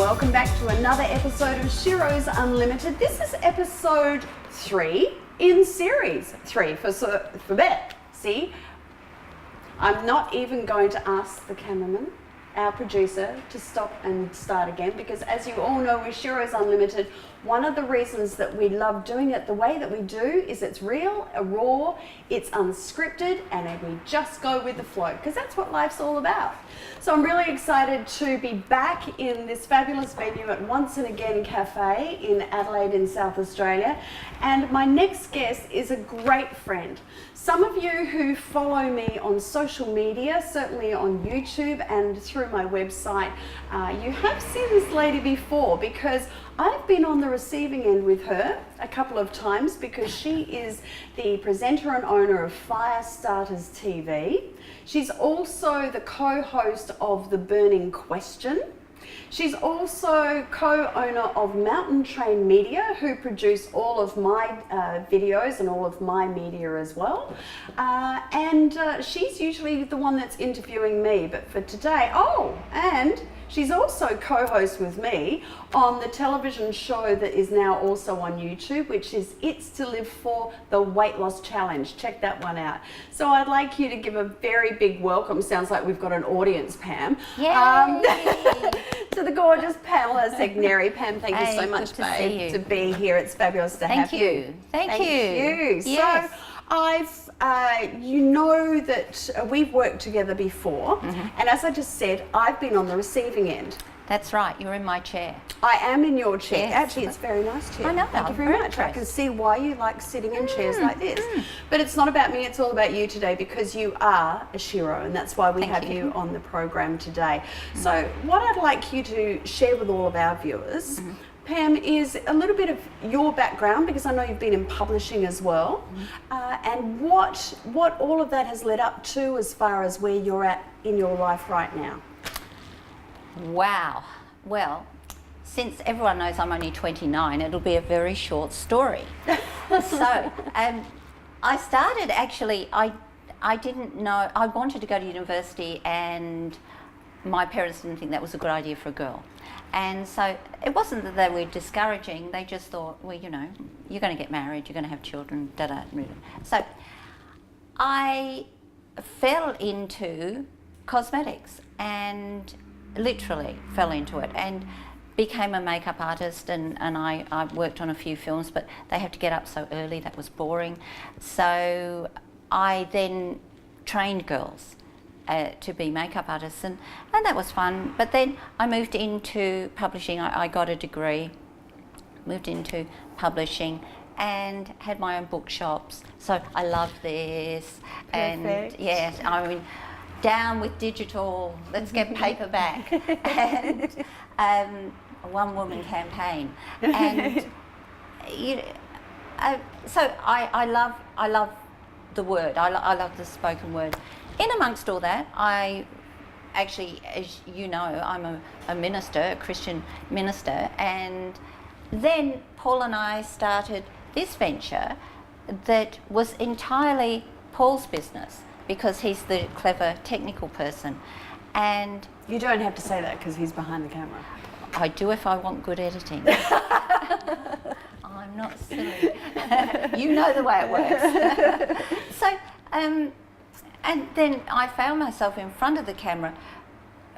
welcome back to another episode of Sheroes Unlimited. This is episode 3 in series 3 for Bet. See, I'm not even going to ask the cameraman, our producer, to stop and start again, because as you all know with Sheroes Unlimited, one of the reasons that we love doing it the way that we do is it's real, raw, it's unscripted, and we just go with the flow, because that's what life's all about. So I'm really excited to be back in this fabulous venue at Once and Again Cafe in Adelaide in South Australia, and my next guest is a great friend. Some of you who follow me on social media, certainly on YouTube and through my website, you have seen this lady before, because I've been on the receiving end with her a couple of times, because she is the presenter and owner of Firestarters TV. She's also the co-host of The Burning Question. She's also co-owner of Mountain Train Media, who produce all of my videos and all of my media as well. And she's usually the one that's interviewing me, but for today, and she's also co-host with me on the television show that is now also on YouTube, which is It's to Live For, the Weight Loss Challenge. Check that one out. So I'd like you to give a very big welcome. Sounds like we've got an audience, Pam. To the gorgeous Pamela Segneri. Pam, thank you so much, babe, to be here. It's fabulous to have you. Thank you. Yes. So you know that we've worked together before, and as I just said, I've been on the receiving end. That's right, you're in my chair. I am in your chair. Yes. Actually, it's a very nice chair. I know. Thank you very much. I can see why you like sitting in chairs like this. But it's not about me, it's all about you today, because you are a Shero, and that's why we have you on the program today. So what I'd like you to share with all of our viewers, Pam, is a little bit of your background, because I know you've been in publishing as well, and what all of that has led up to as far as where you're at in your life right now. Wow. Well, since everyone knows I'm only 29, it'll be a very short story. So, I started actually, I didn't know, I wanted to go to university, and my parents didn't think that was a good idea for a girl. And so it wasn't that they were discouraging, they just thought, well, you know, you're going to get married, you're going to have children, So I fell into cosmetics, and literally fell into it, and became a makeup artist, and I worked on a few films, but they have to get up so early, that was boring. So I then trained girls to be makeup artists, and that was fun. But then I moved into publishing. I got a degree, moved into publishing, and had my own bookshops. So I love this. Perfect. And yes, I mean, down with digital, let's get paperback, and a one-woman campaign. And you know, so I love the word. I love the spoken word. In amongst all that, I actually, as you know, I'm a minister, a Christian minister, and then Paul and I started this venture that was entirely Paul's business, because he's the clever technical person. And you don't have to say that, because he's behind the camera. I do if I want good editing. I'm not silly. You know the way it works. So, and then I found myself in front of the camera,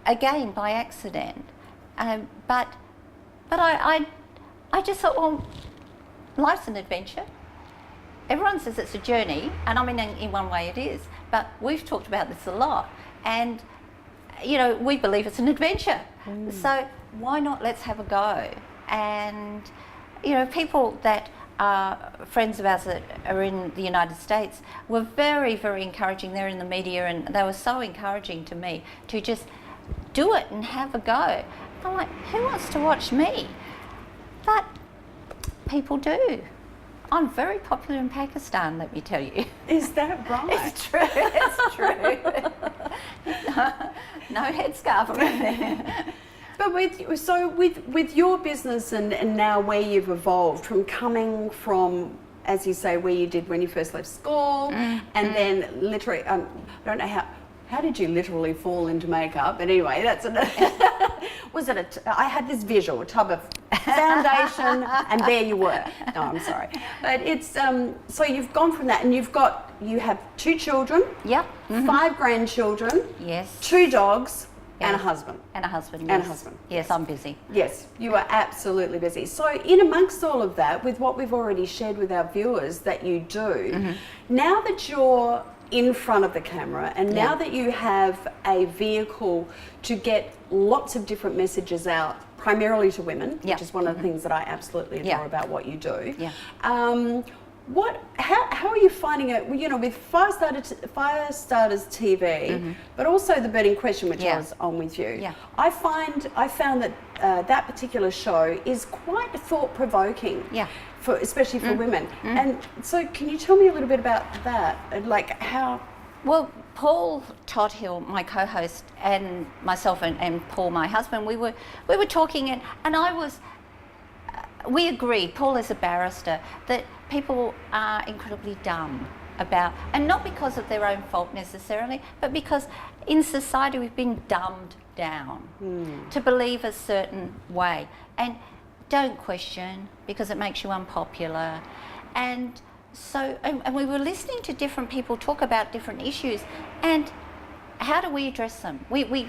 again by accident. But I just thought, well, life's an adventure. Everyone says it's a journey, and I mean, in one way it is, but we've talked about this a lot, and you know, we believe it's an adventure. So why not, let's have a go? And you know, people that are friends of ours that are in the United States were very, very encouraging. They're in the media, and they were so encouraging to me to just do it and have a go. I'm like, who wants to watch me? But people do. I'm very popular in Pakistan, let me tell you. Is that right? It's true, it's true. No headscarf around there. But with your business and now where you've evolved from coming from, as you say, where you did when you first left school, and then literally, I don't know how did you literally fall into makeup? But anyway, that's was it I had this visual, a tub of foundation, and there you were. No, I'm sorry. But it's, so you've gone from that, and you have 2 children. Yep. 5 grandchildren. Yes. 2 dogs. And a Yes. husband. And a husband, yes. And a husband. Yes, I'm busy. Yes, you are absolutely busy. So in amongst all of that, with what we've already shared with our viewers that you do, now that you're in front of the camera and now that you have a vehicle to get lots of different messages out, primarily to women, which is one of the things that I absolutely adore about what you do. Yeah. How are you finding it? You know, with Firestarters TV, but also the Burning Question, which I was on with you. Yeah. I found that that particular show is quite thought provoking. Yeah. Especially for women. And so, can you tell me a little bit about that? Like how? Well, Paul Tothill, my co-host, and myself and Paul, my husband, we were talking, and I was. We agreed, Paul is a barrister, that people are incredibly dumb about, and not because of their own fault necessarily, but because in society we've been dumbed down to believe a certain way. And don't question because it makes you unpopular. And so, and we were listening to different people talk about different issues, and how do we address them? We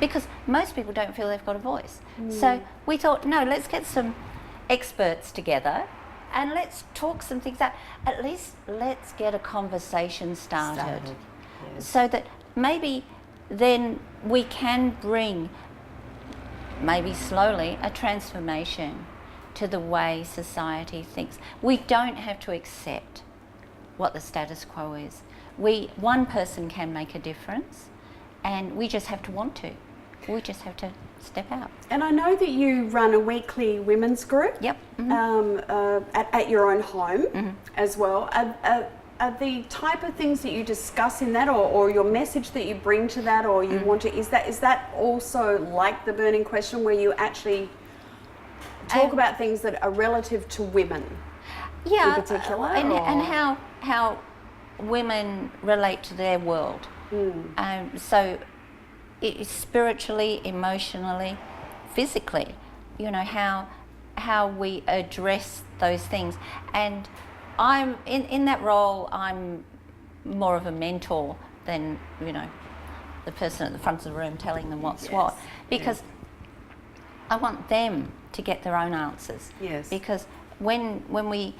because most people don't feel they've got a voice. So we thought, no, let's get some experts together and let's talk some things out. At least let's get a conversation started. Yes. So that maybe then we can bring, maybe slowly, a transformation to the way society thinks. We don't have to accept what the status quo is. One person can make a difference, and we just have to want to. We just have to step out. And I know that you run a weekly women's group. Yep. At your own home as well. Are the type of things that you discuss in that, or your message that you bring to that, or you want to, is that also like the Burning Question, where you actually talk about things that are relative to women in particular? And how women relate to their world. So spiritually, emotionally, physically, you know, how we address those things. And I'm in that role, I'm more of a mentor than, you know, the person at the front of the room telling them what's what, because I want them to get their own answers. Yes. Because when we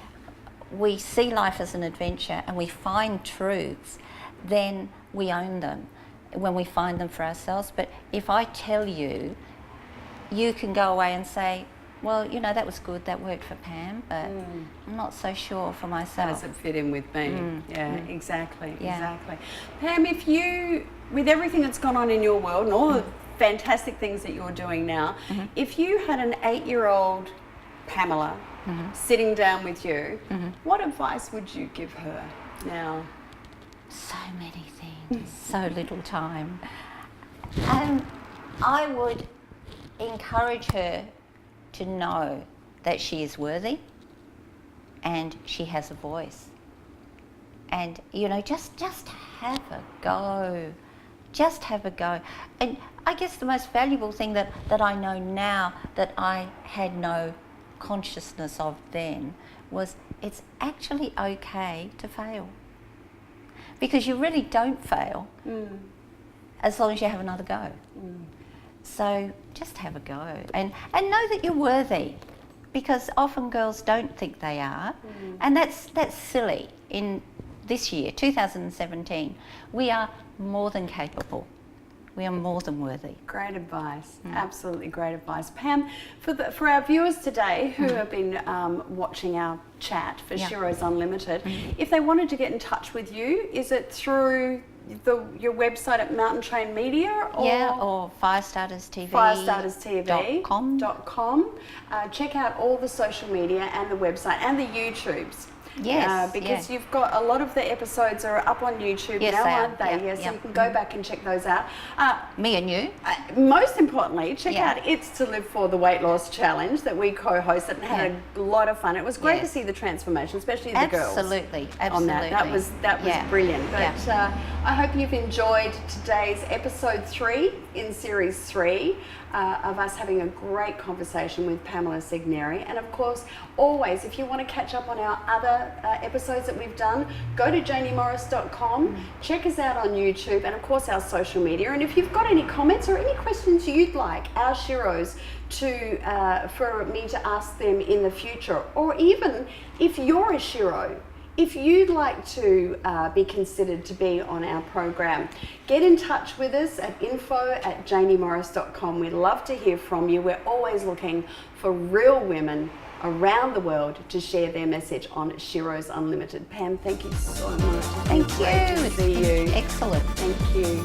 see life as an adventure and we find truths, then we own them when we find them for ourselves. But if I tell you, you can go away and say, well, you know, that was good, that worked for Pam, but I'm not so sure for myself. Does it fit in with me? Exactly. Yeah. Pam, if you, with everything that's gone on in your world and all the fantastic things that you're doing now, if you had an 8-year-old Pamela sitting down with you, what advice would you give her now? So many things, so little time. I would encourage her to know that she is worthy and she has a voice. And, you know, just have a go. Just have a go. And I guess the most valuable thing that I know now that I had no consciousness of then was it's actually okay to fail. Because you really don't fail as long as you have another go. So just have a go and know that you're worthy, because often girls don't think they are, and that's silly. In this year, 2017, we are more than capable. We are more than worthy. Great advice, absolutely great advice. Pam, for our viewers today who have been watching our chat for Sheroes Unlimited, if they wanted to get in touch with you, is it through your website at Mountain Train Media? Or Firestarters TV. Firestarters.com. Check out all the social media and the website and the YouTubes. Yes, because you've got a lot of the episodes are up on YouTube Yes, now, they are. aren't they? Yeah, So yeah. you can go back and check those out. Me and you. Most importantly, check Yeah. out It's to Live For, the weight loss challenge that we co-hosted and had a lot of fun. It was great Yes. to see the transformation, especially the girls. Absolutely. On that. That was Yeah. brilliant. But Yeah. I hope you've enjoyed today's episode 3 in series 3 of us having a great conversation with Pamela Segneri. And of course, always, if you want to catch up on our other episodes that we've done, go to jayniemorris.com, check us out on YouTube, and of course our social media. And if you've got any comments or any questions you'd like our Sheroes to for me to ask them in the future, or even if you're a Shero, if you'd like to be considered to be on our program, get in touch with us at info@jayniemorris.com. We'd love to hear from you. We're always looking for real women around the world to share their message on Sheroes Unlimited. Pam, thank you so much. Thank Great you. to see you. Excellent. Thank you.